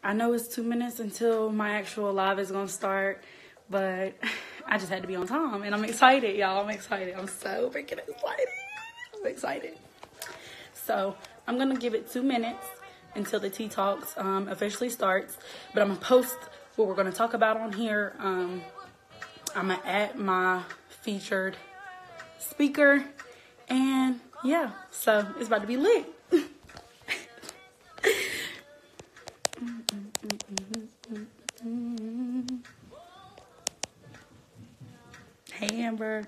I know it's 2 minutes until my actual live is going to start, but I just had to be on time, and I'm excited, y'all. I'm excited. I'm so freaking excited. I'm excited. So I'm going to give it 2 minutes until the Tea Talks officially starts, but I'm going to post what we're going to talk about on here. I'm going to add my featured speaker, and yeah, so it's about to be lit. Hey, Amber.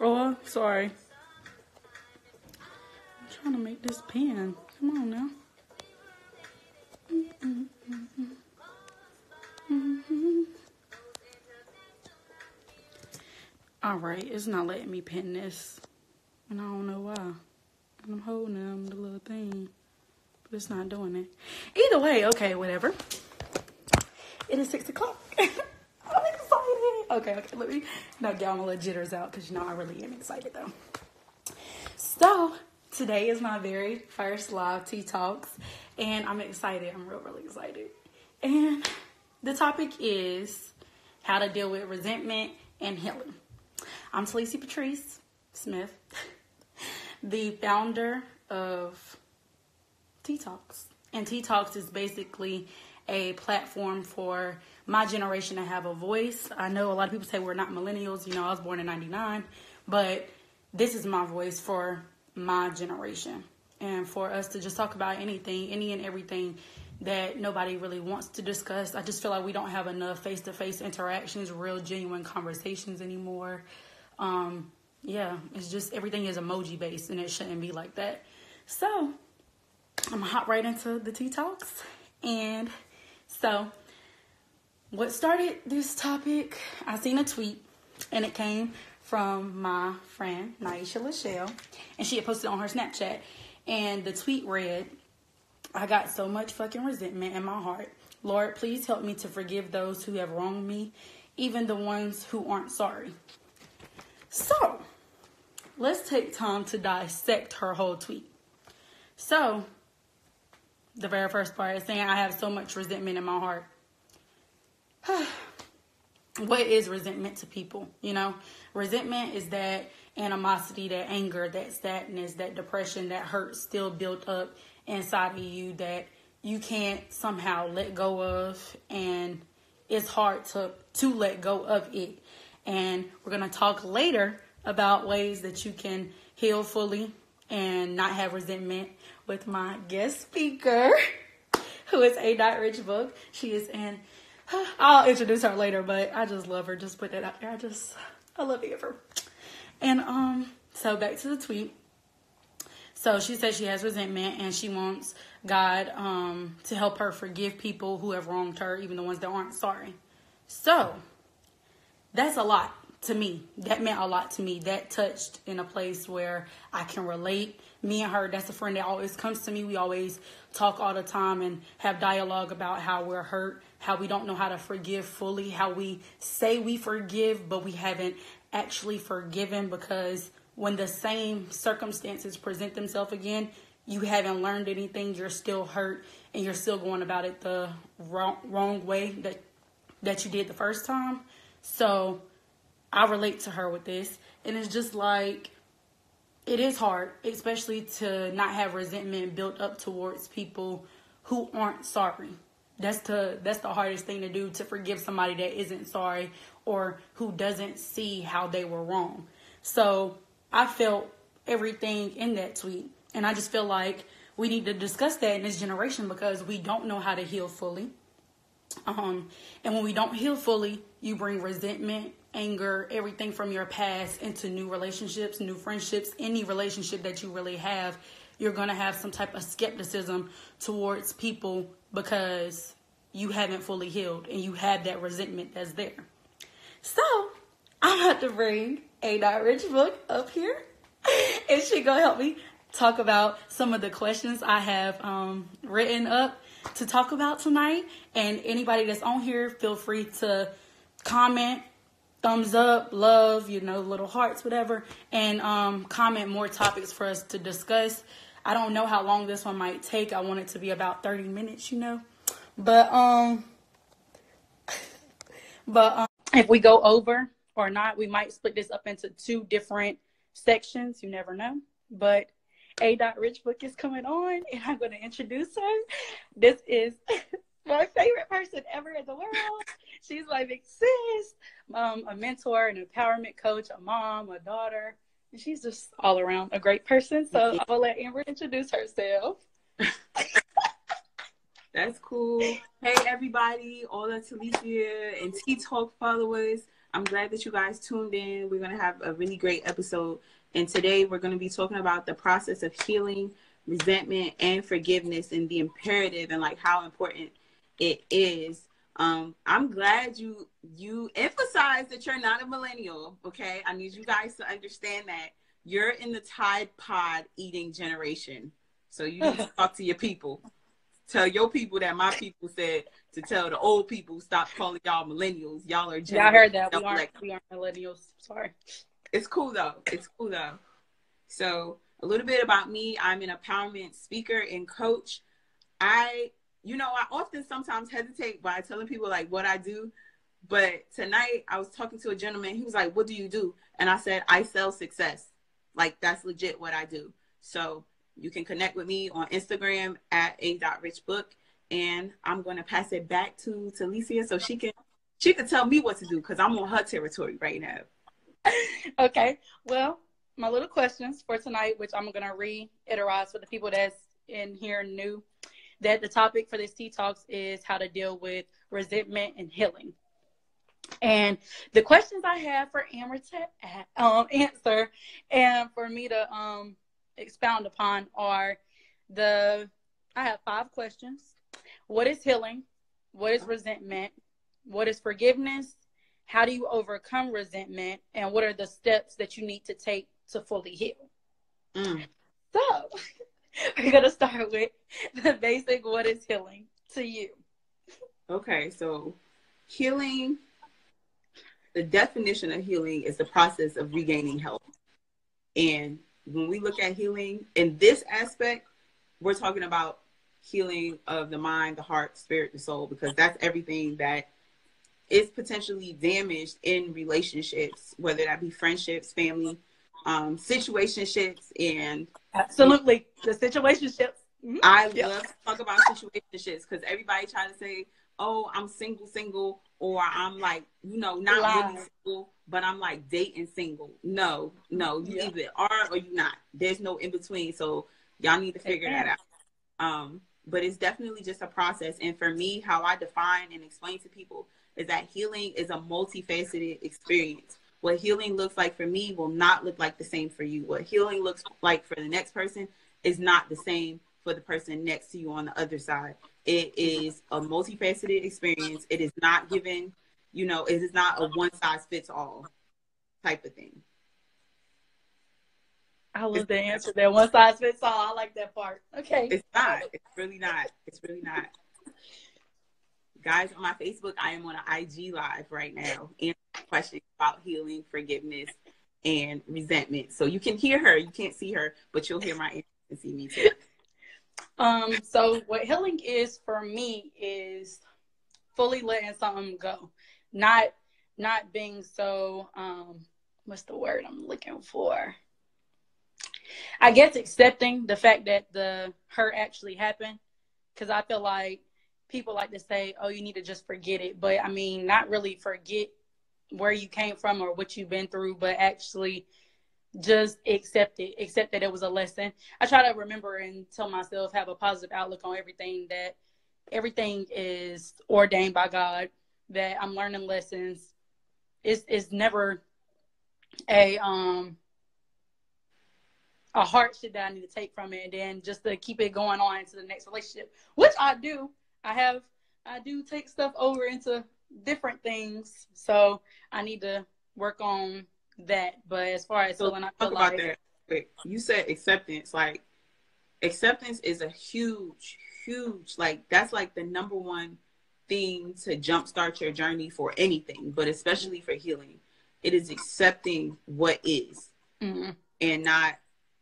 Oh, sorry. I'm trying to make this pen. Come on now. Alright, it's not letting me pin this. And I don't know why. And I'm holding the little thing. But it's not doing it. Either way, okay, whatever. It is 6 o'clock. I'm excited. Okay, let me not get all my little jitters out, because you know I really am excited though. So today is my very first live Tea Talks, and I'm excited. I'm really excited. And the topic is how to deal with resentment and healing. I'm telisiapatrice Smith, the founder of TeeTalks. And TeeTalks is basically a platform for my generation to have a voice. I know a lot of people say we're not millennials. You know, I was born in 99. But this is my voice for my generation. And for us to just talk about anything, any and everything that nobody really wants to discuss. I just feel like we don't have enough face-to-face interactions, real genuine conversations anymore. Yeah, it's just everything is emoji based, and it shouldn't be like that. So I'm gonna hop right into the Tea Talks. And so what started this topic, I seen a tweet, and it came from my friend Naisha Lachelle, and she had posted on her Snapchat, and the tweet read, "I got so much fucking resentment in my heart. Lord, please help me to forgive those who have wronged me, even the ones who aren't sorry." So let's take time to dissect her whole tweet. So the very first part is saying, I have so much resentment in my heart. What is resentment to people? You know, resentment is that animosity, that anger, that sadness, that depression, that hurt still built up inside of you that you can't somehow let go of, and it's hard to let go of it. And we're going to talk later about ways that you can heal fully and not have resentment with my guest speaker, who is A.Richbook. She is in, I'll introduce her later, but I just love her. Just put that out there. I love her. And so back to the tweet. So she says she has resentment, and she wants God to help her forgive people who have wronged her, even the ones that aren't sorry. So that's a lot to me. That meant a lot to me. That touched in a place where I can relate. Me and her, that's a friend that always comes to me. We always talk all the time and have dialogue about how we're hurt, how we don't know how to forgive fully, how we say we forgive, but we haven't actually forgiven, because when the same circumstances present themselves again, you haven't learned anything. You're still hurt, and you're still going about it the wrong way that you did the first time. So I relate to her with this. And it's just like, it is hard, especially to not have resentment built up towards people who aren't sorry. That's the hardest thing to do, to forgive somebody that isn't sorry or who doesn't see how they were wrong. So I felt everything in that tweet. And I just feel like we need to discuss that in this generation because we don't know how to heal fully. And when we don't heal fully, you bring resentment, anger, everything from your past into new relationships, new friendships, any relationship that you really have. You're going to have some type of skepticism towards people because you haven't fully healed and you have that resentment that's there. So I'm about to bring A.Richbook up here and she going to help me talk about some of the questions I have written up to talk about tonight. And anybody that's on here, feel free to comment, thumbs up, love, little hearts, whatever, and comment more topics for us to discuss. I don't know how long this one might take. I want it to be about 30 minutes, But if we go over or not, we might split this up into 2 different sections. You never know. But A.Richbook is coming on, and I'm going to introduce her. This is my favorite person ever in the world. She's my big sis, a mentor, an empowerment coach, a mom, a daughter. And she's just all around a great person. So I'll let Amber introduce herself. That's cool. Hey, everybody, all the Talicia and TeeTalk followers. I'm glad that you guys tuned in. We're going to have a really great episode. And today we're going to be talking about the process of healing, resentment, and forgiveness, and the imperative and how important it is. I'm glad you emphasized that you're not a millennial, okay? I need you guys to understand that you're in the Tide Pod eating generation. So you need to talk to your people. Tell your people that my people said to tell the old people, stop calling y'all millennials. Y'all are generation. Yeah, I heard that. We aren't millennials. Sorry. It's cool though. So a little bit about me. I'm an empowerment speaker and coach. I often sometimes hesitate by telling people what I do. But tonight I was talking to a gentleman. He was like, what do you do? And I said, I sell success. That's legit what I do. So you can connect with me on Instagram at A.Richbook. And I'm going to pass it back to Talicia so she can tell me what to do because I'm on her territory right now. Okay. Well, my little questions for tonight, which I'm going to reiterate for the people that's in here new, that the topic for this TeeTalks is how to deal with resentment and healing. And the questions I have for Amber to answer and for me to expound upon are I have 5 questions. What is healing? What is resentment? What is forgiveness? How do you overcome resentment? And what are the steps that you need to take to fully heal? So we're going to start with the basic, what is healing to you? Okay, so healing, the definition of healing is the process of regaining health. And when we look at healing in this aspect, we're talking about healing of the mind, the heart, spirit, the soul, because that's everything that is potentially damaged in relationships, whether that be friendships, family, situationships, and absolutely the situationships. I love to talk about situationships because everybody try to say, oh, I'm single, or I'm not really single, but I'm dating single. No, you either are or you not. There's no in between. So y'all need to figure that out. But it's definitely just a process. And for me, how I define and explain to people is that healing is a multifaceted experience. What healing looks like for me will not look like the same for you. What healing looks like for the next person is not the same for the person next to you on the other side. It is a multifaceted experience. It is not given, it is not a one size fits all type of thing. I love the answer there. One size fits all. I like that part. Okay. It's not. It's really not. It's really not. Guys, on my Facebook, I am on an IG live right now answering questions about healing, forgiveness, and resentment. So you can hear her. You can't see her, but you'll hear my answers and see me too. So what healing is for me is fully letting something go. Not being so, what's the word I'm looking for? I guess accepting the fact that the hurt actually happened. Because I feel like people like to say, oh, you need to just forget it. But I mean, not really forget where you came from or what you've been through, but actually just accept it. Accept that it was a lesson. I try to remember and tell myself, have a positive outlook on everything, that everything is ordained by God, that I'm learning lessons. It's never a hardship that I need to take from it, and then just to keep it going on into the next relationship, which I do. I do take stuff over into different things, so I need to work on that. But as far as So feeling, I talk feel about like that. Wait, you said acceptance. Like, acceptance is a huge, like, that's like the number one thing to jumpstart your journey for anything, but especially for healing. It is accepting what is, mm-hmm. and not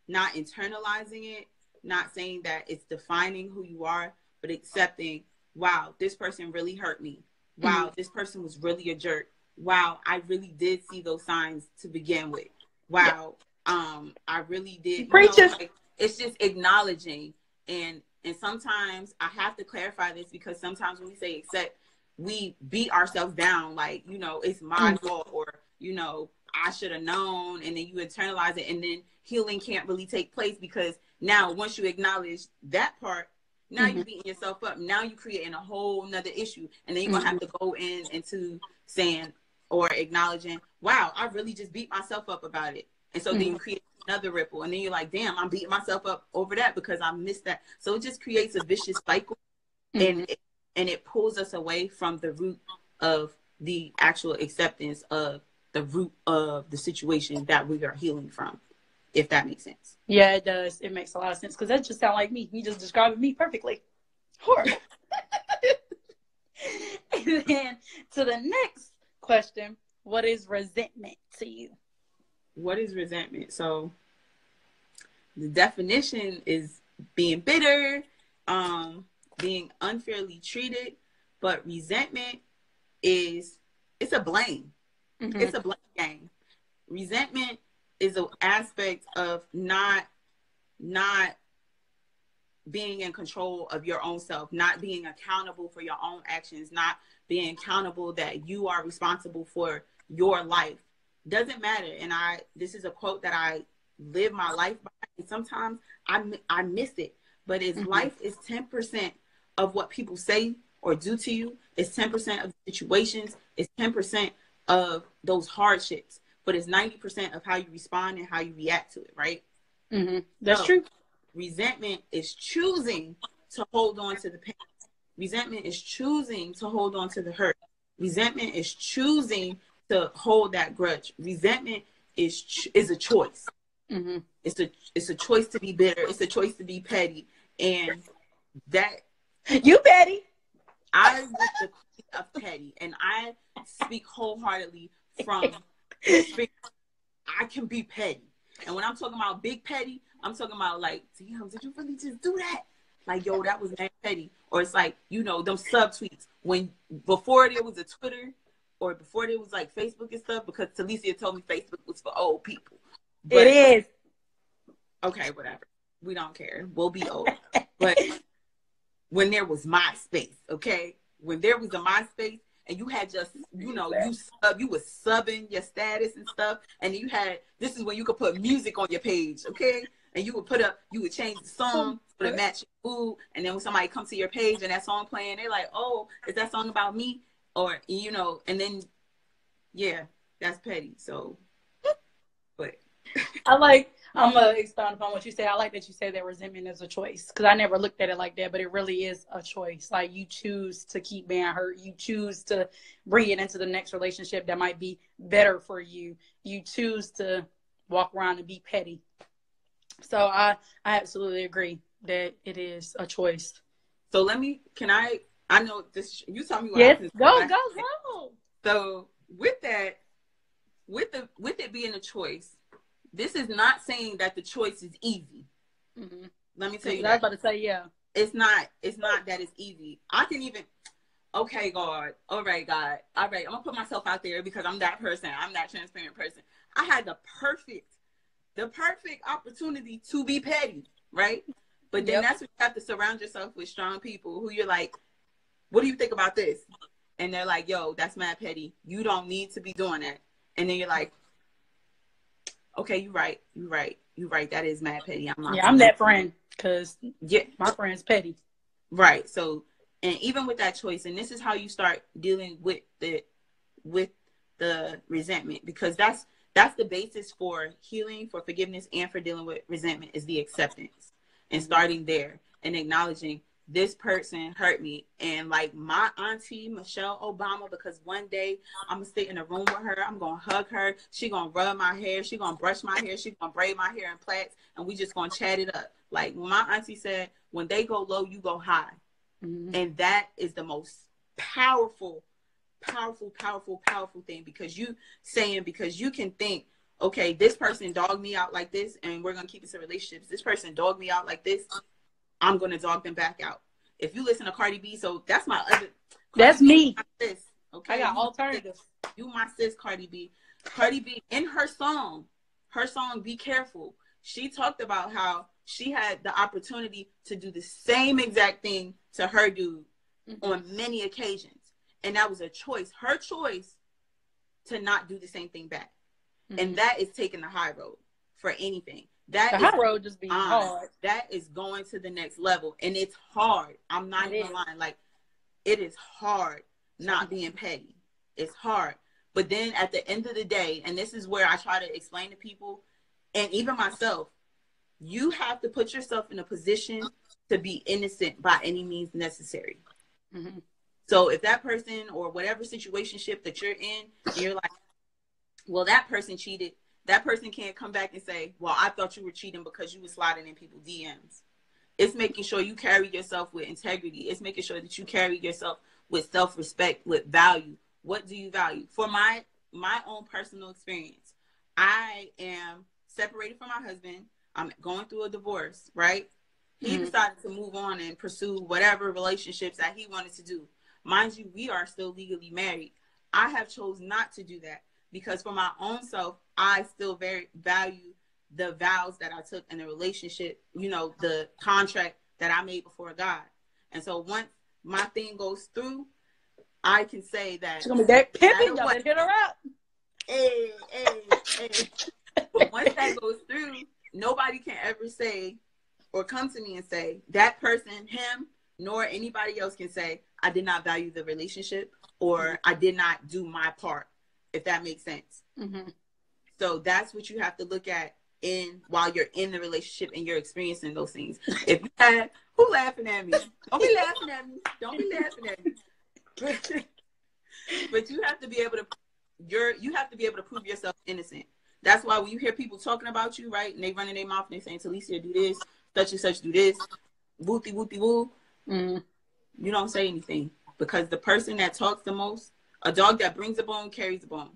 internalizing it, not saying that it's defining who you are, but accepting, wow, this person really hurt me. Wow, Mm-hmm. this person was really a jerk. Wow, I really did see those signs to begin with. Wow, I really did. You know, like, it's just acknowledging. And sometimes I have to clarify this, because sometimes when we say accept, we beat ourselves down, like, you know, it's my fault, or, you know, I should have known, and then you internalize it, and then healing can't really take place, because now once you acknowledge that part, now you're beating yourself up. Now you're creating a whole nother issue, and then you're gonna have to go into saying or acknowledging, wow, I really just beat myself up about it. And so then you create another ripple, and then you're like, damn, I'm beating myself up over that because I missed that. So it just creates a vicious cycle, and it pulls us away from the root of the actual acceptance of the root of the situation that we are healing from, if that makes sense. Yeah, it does. It makes a lot of sense, because that just sounds like me. You just described me perfectly. Horrible. And then to the next question, what is resentment to you? What is resentment? So the definition is being bitter, being unfairly treated, but resentment it's a blame. It's a blame game. Resentment is an aspect of not being in control of your own self, not being accountable for your own actions, not being accountable that you are responsible for your life. Doesn't matter. And this is a quote that I live my life by, and sometimes I miss it. But it's life is 10% of what people say or do to you. It's 10% of the situations. It's 10% of those hardships. But it's 90% of how you respond and how you react to it, right? That's true. Resentment is choosing to hold on to the pain. Resentment is choosing to hold on to the hurt. Resentment is choosing to hold that grudge. Resentment is a choice. It's a choice to be bitter. It's a choice to be petty. And that you petty. I was the queen of petty, and I speak wholeheartedly from experience. I can be petty, and when I'm talking about big petty, I'm talking about like, damn, did you really just do that? Like, yo, that was mad petty. Or it's like, you know, them subtweets, when before there was a Twitter, or before there was like Facebook and stuff, because Talicia told me Facebook was for old people. But, it is. Okay, whatever. We don't care. We'll be old. But when there was MySpace, okay? When there was a MySpace, and you had just, you know, you was subbing your status and stuff, and you had, this is when you could put music on your page, okay? And you would change the song to match your mood, and then when somebody comes to your page and that song playing, they're like, oh, is that song about me? Or, you know, and then, yeah, that's petty. So, but I'm going to expound upon what you said. I like that you say that resentment is a choice, because I never looked at it like that, but it really is a choice. Like, you choose to keep being hurt. You choose to bring it into the next relationship that might be better for you. You choose to walk around and be petty. So I absolutely agree that it is a choice. So I know this, you tell me what happens. Go. So with that, with it being a choice, this is not saying that the choice is easy. Let me tell you that. I was about to say, yeah. It's not that it's easy. I can even, okay, God. All right, God. All right, I'm going to put myself out there, because I'm that person. I'm that transparent person. I had the perfect opportunity to be petty, right? But then that's when you have to surround yourself with strong people who you're like, what do you think about this? And they're like, yo, that's mad petty. You don't need to be doing that. And then you're like, okay, you're right. That is mad petty. I'm not. Yeah, I'm that friend because yeah, my friend's petty. Right. So, and even with that choice, and this is how you start dealing with the resentment, because that's the basis for healing, for forgiveness, and for dealing with resentment is the acceptance and starting there and acknowledging this person hurt me. And like my auntie Michelle Obama, because one day I'm gonna sit in a room with her, I'm gonna hug her, she gonna rub my hair, she gonna brush my hair, she gonna braid my hair in plaits, and we just gonna chat it up. Like my auntie said, when they go low, you go high. And that is the most powerful thing, because you can think, okay, this person dogged me out like this, and we're gonna keep this in relationships. This person dogged me out like this, I'm gonna dog them back out. If you listen to Cardi B, so that's my other. That's me. Sis, okay, I got alternatives. You my sis, Cardi B. Cardi B in her song, Be Careful, she talked about how she had the opportunity to do the same exact thing to her dude on many occasions. And that was a choice, her choice to not do the same thing back. And that is taking the high road for anything. That the high road just be hard. That is going to the next level. And it's hard. I'm not even lying. Like, it is hard not being petty. It's hard. But then at the end of the day, and this is where I try to explain to people, and even myself, you have to put yourself in a position to be innocent by any means necessary. So if that person or whatever situationship that you're in, you're like, well, that person cheated, that person can't come back and say, well, I thought you were cheating because you were sliding in people's DMs. It's making sure you carry yourself with integrity. It's making sure that you carry yourself with self-respect, with value. What do you value? For my own personal experience, I am separated from my husband. I'm going through a divorce, right? He decided to move on and pursue whatever relationships that he wanted to do. Mind you, we are still legally married. I have chosen not to do that because for my own self, I still very value the vows that I took in the relationship, you know, the contract that I made before God. And so once my thing goes through, I can say that she's gonna be that pimping, y'all better hit her up. Hey. But once that goes through, nobody can ever say or come to me and say that person, him, nor anybody else can say, I did not value the relationship or I did not do my part, if that makes sense. So that's what you have to look at while you're in the relationship and you're experiencing those things. If you had, who laughing at me? Don't be laughing at me. Don't be laughing at me. But you have to be able to prove yourself innocent. That's why when you hear people talking about you, right, and they run in their mouth and they saying, Talicia, do this, such and such, do this, wooty woo, you don't say anything, because the person that talks the most, a dog that brings a bone carries a bone.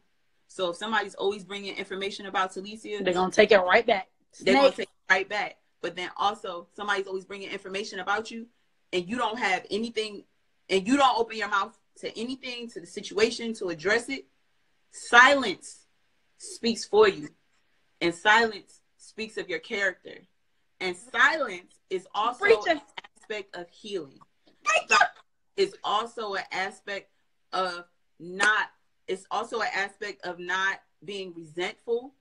So if somebody's always bringing information about Talicia, they're gonna take it right back. They're gonna take it right back. But then also somebody's always bringing information about you, and you don't have anything, and you don't open your mouth to anything, to the situation, to address it. Silence speaks for you, and silence speaks of your character, and silence is also an aspect of healing. It's also an aspect of not being resentful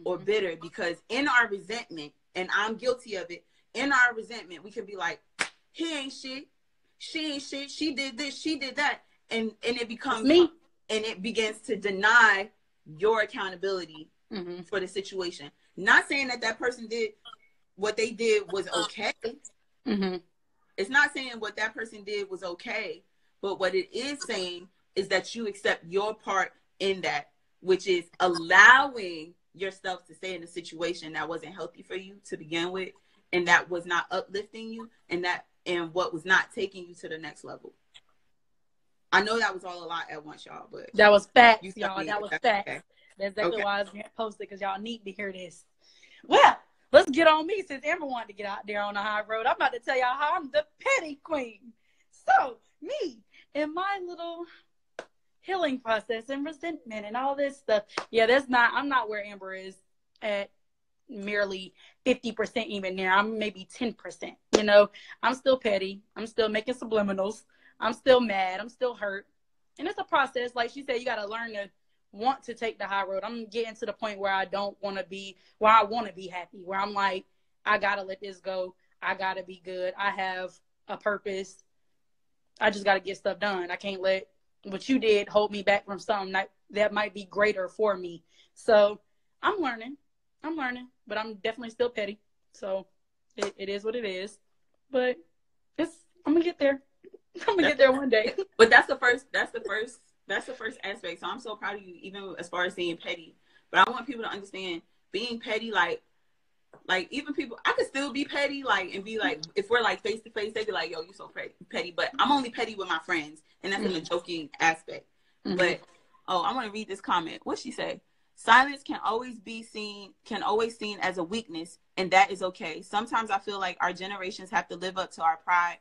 or bitter, because in our resentment, and I'm guilty of it, in our resentment we can be like, he ain't shit, she ain't shit, she did this, she did that, and it becomes me, and it begins to deny your accountability for the situation. Not saying that person did what they did was okay. It's not saying what that person did was okay, but what it is saying is that you accept your part in that, which is allowing yourself to stay in a situation that wasn't healthy for you to begin with, and that was not uplifting you, and what was not taking you to the next level. I know that was all a lot at once, y'all, but that was facts, y'all. That was facts. Okay. That's exactly why I was posted, because y'all need to hear this. Well, let's get on me, since Amber wanted to get out there on the high road. I'm about to tell y'all how I'm the petty queen. So, me and my little healing process and resentment and all this stuff. Yeah, I'm not where Amber is at merely 50% even there. I'm maybe 10%. You know, I'm still petty. I'm still making subliminals. I'm still mad. I'm still hurt. And it's a process. Like she said, you got to learn to want to take the high road. I'm getting to the point where I don't want to be, where I want to be happy, where I'm like, I got to let this go. I got to be good. I have a purpose. I just got to get stuff done. I can't let what you did hold me back from something that might be greater for me. So I'm learning, but I'm definitely still petty. So it is what it is, but I'm going to get there. I'm going to get there one day. But that's the first aspect. So I'm so proud of you, even as far as being petty. But I want people to understand being petty, like even people, I could still be petty, like, and be like, if we're like face to face, they be like, yo, you so petty. But I'm only petty with my friends, and that's in the joking aspect. But I want to read this comment. What she said? Silence can always seen as a weakness, and that is okay. Sometimes I feel like our generations have to live up to our pride,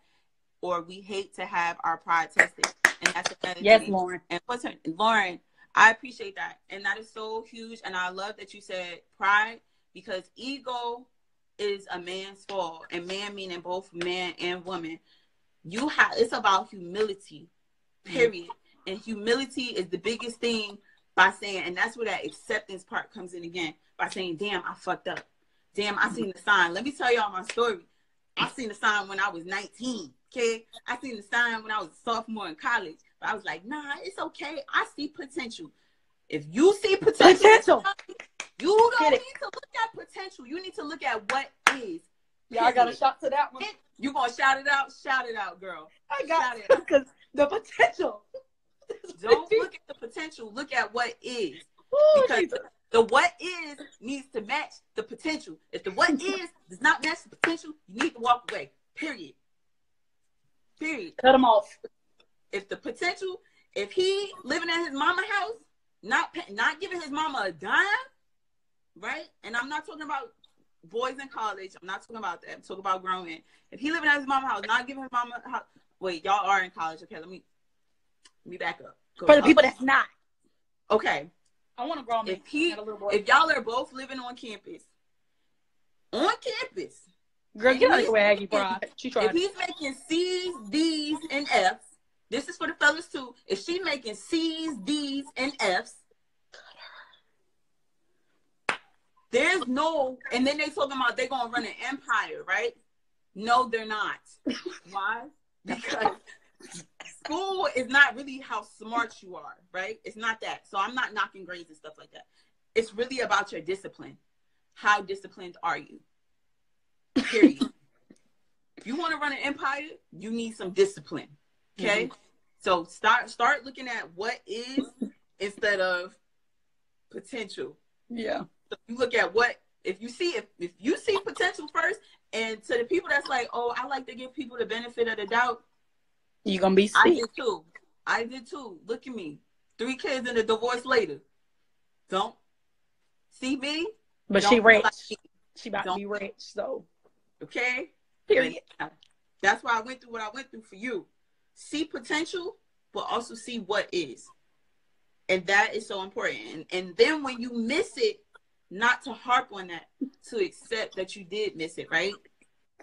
or we hate to have our pride tested. And that's another thing. Lauren. And Lauren, I appreciate that. And that is so huge. And I love that you said pride, because ego is a man's fall, and man meaning both man and woman. It's about humility, period. And humility is the biggest thing, by saying, and that's where that acceptance part comes in again, by saying, damn, I fucked up. Damn, I seen the sign. Let me tell y'all my story. I seen the sign when I was 19. Okay, I seen the sign when I was a sophomore in college, but I was like, nah, it's okay. I see potential. If you see potential, you don't need to look at potential. You need to look at what is. Yeah, I got a shout to that one. You gonna shout it out? Shout it out, girl. I got it because the potential. Don't look at the potential. Look at what is. Ooh, because the what is needs to match the potential. If the what is does not match the potential, you need to walk away. Period. Cut him off. If the potential, if he living at his mama house, not giving his mama a dime, right? And I'm not talking about boys in college. I'm not talking about that. I'm talking about grown men. If he living at his mama house, not giving his mama house. Wait, y'all are in college. Okay, let me back up. For the people that's not. Okay. I want to grow man. If y'all are both living on campus. Girl, get out of here, Aggie Pride. She tried. If he's making C's, D's, and F's, this is for the fellas too. If she making C's, D's, and F's, there's no, and then they talking about they gonna run an empire, right? No, they're not. Why? Because school is not really how smart you are, right? It's not that. So I'm not knocking grades and stuff like that. It's really about your discipline. How disciplined are you? Period. If you want to run an empire, you need some discipline. Okay? So start looking at what is instead of potential. Yeah. So you look at what if you see potential first, and to the people that's like, oh, I like to give people the benefit of the doubt. You're gonna be sick. I did too. Look at me. 3 kids and a divorce later. Don't see me. But she rich. She about to be rich, so. Okay? Period. That's why I went through what I went through for you. See potential, but also see what is. And that is so important. And then when you miss it, not to harp on that, to accept that you did miss it, right?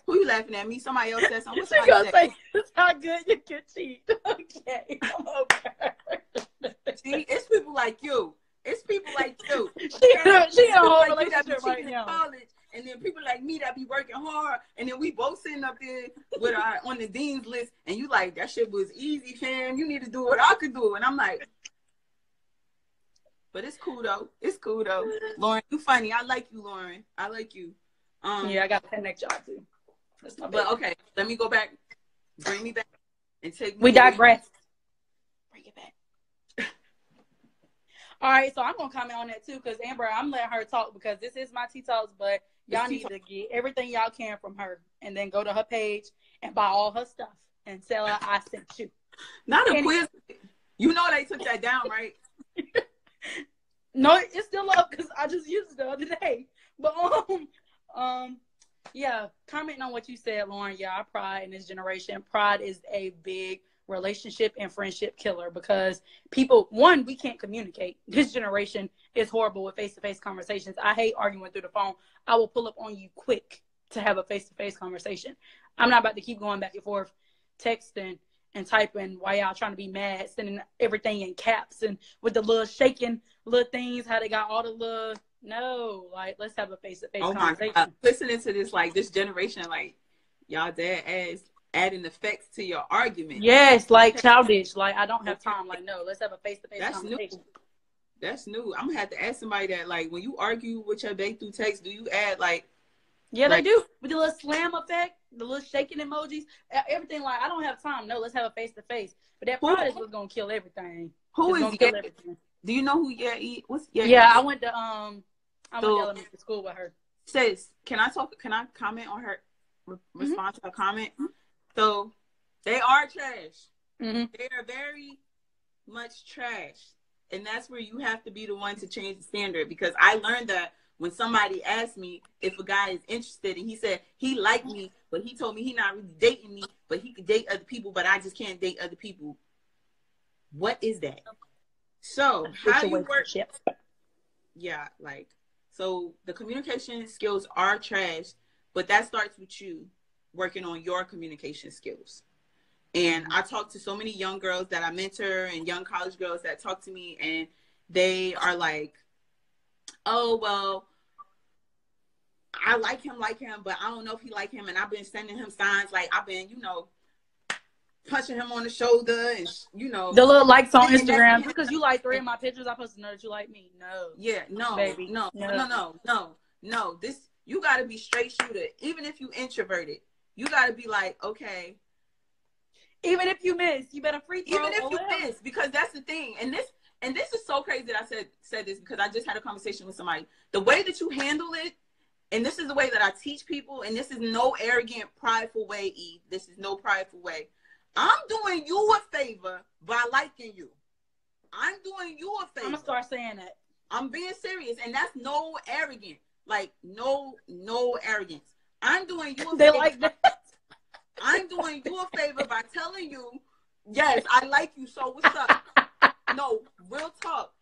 Who you laughing at? Me? Somebody else said something. She gonna say, it's how good you can cheat. Okay. See, it's people like you. It's people like you. She in a whole relationship right now. College, and then people like me that be working hard, and then we both sitting up there with our on the dean's list, and you like, that shit was easy, fam. You need to do what I could do. And I'm like, but it's cool though. Lauren, you funny. I like you, Lauren. I like you. Yeah, I got a connect job too. But okay, let me go back. Bring me back and take me. We digress. Bring it back. All right, so I'm gonna comment on that too, because Amber, I'm letting her talk because this is my TeeTalks, but y'all need to get everything y'all can from her, and then go to her page and buy all her stuff and tell her I sent you. Not a quiz. You know they took that down, right? No, it's still up because I just used it the other day. But yeah, commenting on what you said, Lauren. Yeah, our pride in this generation. Pride is a big relationship and friendship killer because people, one, we can't communicate. This generation is horrible with face-to-face conversations. I hate arguing through the phone. I will pull up on you quick to have a face-to-face conversation. I'm not about to keep going back and forth texting and typing while y'all trying to be mad, sending everything in caps and with the little shaking little things, how they got all the little, no, like, let's have a face-to-face conversation. My God. Listening to this, like, this generation, like, y'all dead ass adding effects to your argument. Yes, like childish. Like, I don't have time. Like, no, let's have a face-to-face conversation. That's new. I'm gonna have to ask somebody that, like, when you argue with your babe through text, do you add, like... Yeah, they do. With the little slam effect, the little shaking emojis, everything. Like, I don't have time. No, let's have a face-to-face. But that pride is what's going to kill everything. Who is Kill everything. Do you know who what's Yeah, I went to elementary school with her. Sis, can I comment on her response to her comment? So, they are trash. Mm-hmm. They are very much trash. And that's where you have to be the one to change the standard. Because I learned that when somebody asked me if a guy is interested, and he said he liked me, but he told me he not really dating me, but he could date other people, but I just can't date other people. What is that? So how do you work? Yeah, like, so the communication skills are trash, but that starts with you working on your communication skills. And I talk to so many young girls that I mentor and young college girls that talk to me, and they are like, oh, well, I like him, but I don't know if he like him. And I've been sending him signs. Like, I've been, punching him on the shoulder and, the little likes on Instagram. Just because you like 3 of my pictures, I'm supposed to know that you like me. No. Yeah, no, baby. No. This, you got to be straight shooter. Even if you introverted, you got to be like, okay. Even if you miss, you better free throw. Even if you miss, because that's the thing. And this is so crazy that I said this, because I just had a conversation with somebody. The way that you handle it, and this is the way that I teach people, and this is no arrogant, prideful way, Eve. This is no prideful way. I'm doing you a favor by liking you. I'm doing you a favor. I'm going to start saying that. I'm being serious, and that's no arrogant. Like, no arrogance. I'm doing you a favor. They like that. I'm doing you a favor by telling you, yes, I like you, so what's up? No, real talk.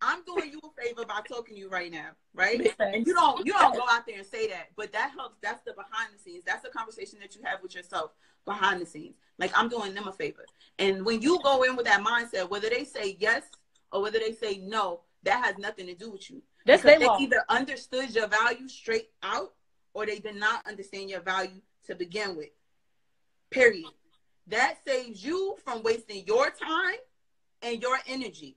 I'm doing you a favor by talking to you right now, right? And you don't go out there and say that, but that helps. That's the behind the scenes. That's the conversation that you have with yourself behind the scenes. Like, I'm doing them a favor. And when you go in with that mindset, whether they say yes or whether they say no, that has nothing to do with you. That's because they either understood your value straight out, or they did not understand your value to begin with. Period. That saves you from wasting your time and your energy.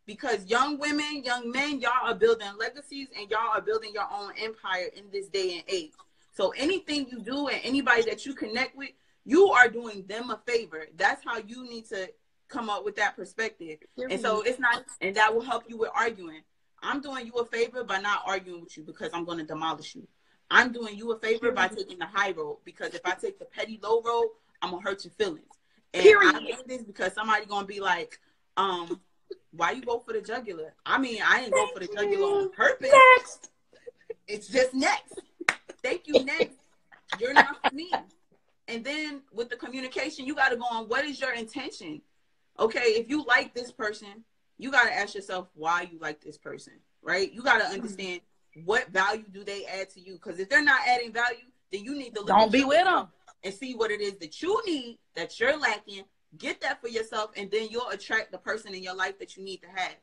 Because young women, young men, y'all are building legacies, and y'all are building your own empire in this day and age. So anything you do and anybody that you connect with, you are doing them a favor. That's how you need to come up with that perspective. And so it's not, and that will help you with arguing. I'm doing you a favor by not arguing with you because I'm going to demolish you. I'm doing you a favor by taking the high road, because if I take the petty low road, I'm going to hurt your feelings. And I say this because somebody going to be like, why you go for the jugular? I mean, I didn't go for the jugular on purpose. Next. It's just next. Thank you, next. You're not for me. And then with the communication, you got to go on, what is your intention? Okay, if you like this person, you got to ask yourself why you like this person, right? You got to understand what value do they add to you. Because if they're not adding value, then you need to don't be with them and see what it is that you need, that you're lacking. Get that for yourself, and then you'll attract the person in your life that you need to have.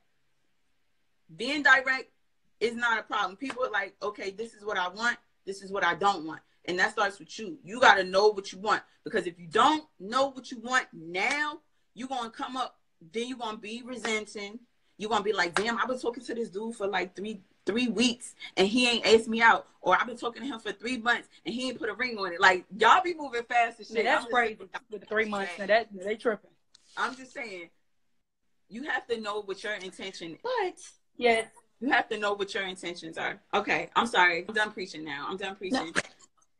Being direct is not a problem. People are like, okay, this is what I want. This is what I don't want. And that starts with you. You got to know what you want. Because if you don't know what you want now, you're going to come up, then you're going to be resenting. You're going to be like, damn, I've been talking to this dude for like three weeks, and he ain't asked me out. Or I've been talking to him for 3 months, and he ain't put a ring on it. Like, y'all be moving fast and shit. Yeah, that's crazy with 3 months. Now they tripping. I'm just saying, you have to know what your intention is. But, yes. You have to know what your intentions are. Okay, I'm sorry. I'm done preaching now. I'm done preaching. No.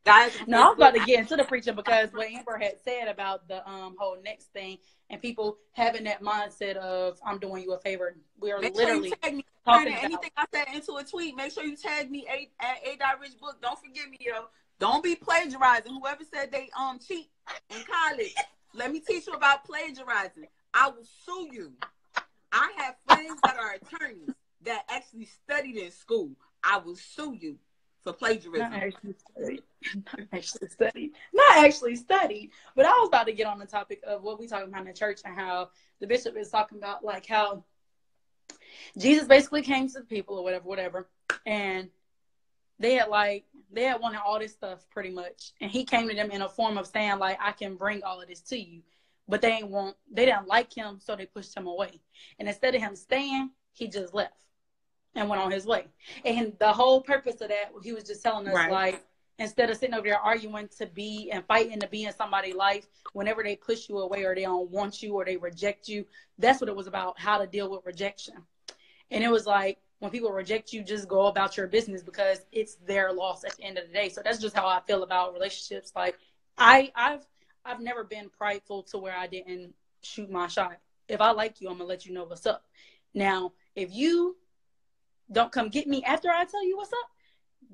Guys, no, I was about to get into the preaching because what Amber had said about the whole next thing and people having that mindset of, I'm doing you a favor. We are literally talking about anything I said into a tweet. Make sure you tag me at A.Richbook. Don't forget me, yo. Don't be plagiarizing. Whoever said they cheat in college, let me teach you about plagiarizing. I will sue you. I have friends that are attorneys that actually studied in school. I will sue you for plagiarism. Not actually studied, but I was about to get on the topic of what we talking about in the church and how the bishop is talking about, like, how Jesus basically came to the people or whatever, and they had wanted all this stuff pretty much, and he came to them in a form of saying, like, I can bring all of this to you, but they didn't like him, so they pushed him away, and instead of him staying, he just left and went on his way. And the whole purpose of that, he was just telling us, right, like, instead of sitting over there arguing to be and fighting to be in somebody's life, whenever they push you away or they don't want you or they reject you, that's what it was about, how to deal with rejection. And it was like, when people reject you, just go about your business because it's their loss at the end of the day. So that's just how I feel about relationships. Like, I've never been prideful to where I didn't shoot my shot. If I like you, I'm gonna let you know what's up. Now, if you don't come get me after I tell you what's up,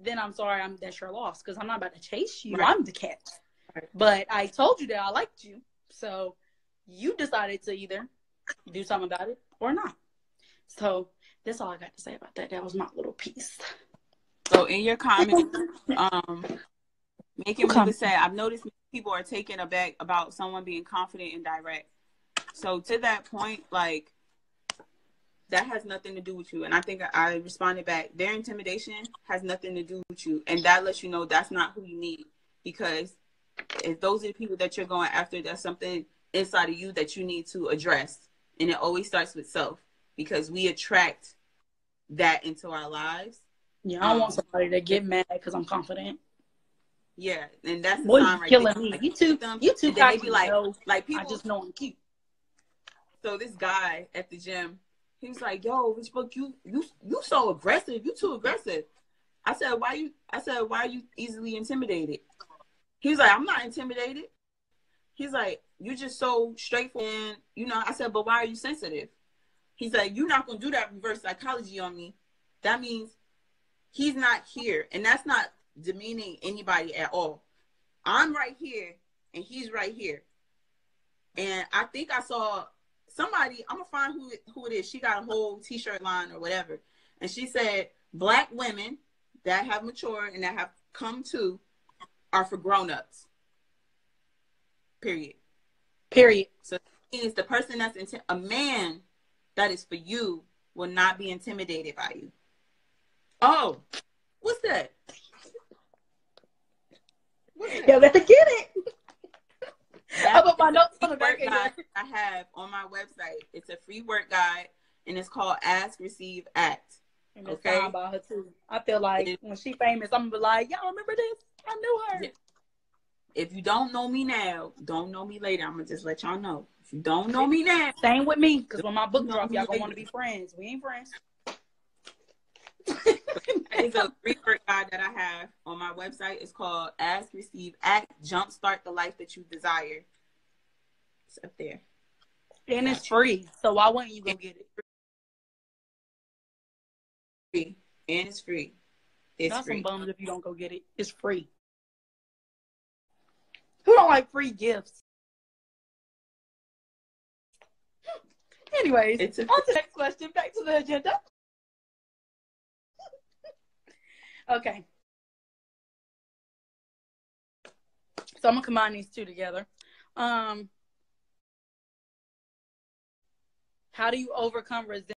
then I'm sorry, that's your loss, because I'm not about to chase you. Right. I'm the cat. Right. But I told you that I liked you, so you decided to either do something about it or not. So that's all I got to say about that. That was my little piece. So in your comment, Making Movie said, I've noticed people are taken aback about someone being confident and direct. So to that point, like, that has nothing to do with you. And I think I responded back, their intimidation has nothing to do with you. And that lets you know that's not who you need. Because if those are the people that you're going after, there's something inside of you that you need to address. And it always starts with self. Because we attract that into our lives. Yeah, I don't want somebody to get mad because I'm confident. Yeah, and that's the Boy, sign right killing there. me. Like, You too cocky. Be like people. I just know I'm cute. So this guy at the gym, he was like, "Yo, Richbook, you so aggressive. You too aggressive." I said, "Why are you easily intimidated?" He was like, "I'm not intimidated." He's like, "You're just so straightforward." And, I said, "But why are you sensitive?" He's like, "You're not gonna do that reverse psychology on me. That means he's not here, and that's not demeaning anybody at all. I'm right here, and he's right here." And I think I saw somebody, I'm gonna find who it is. She got a whole t-shirt line or whatever. And she said, Black women that have matured and that have come to are for grown-ups. Period. So it means the person that's a man that is for you will not be intimidated by you. Oh, what's that? You better get it. I put my notes on the back guide I have on my website. It's a free work guide, and it's called Ask, Receive, Act. And it's signed by her too. I feel like when she famous, I'm gonna be like, y'all remember this? I knew her. Yeah. If you don't know me now, don't know me later. I'm gonna just let y'all know. If you don't know me now, same with me. Because when my book drops, y'all gonna want to be friends. We ain't friends. It's a free work guide that I have on my website. It's called Ask, Receive, Act, Jumpstart the Life That You Desire. It's up there. And it's free. So why wouldn't you go get it? Free. And it's free. It's Got free. some bums if you don't go get it. It's free. Who don't like free gifts? Anyways, on to the next question. Back to the agenda. Okay. So I'm gonna combine these two together. How do you overcome resentment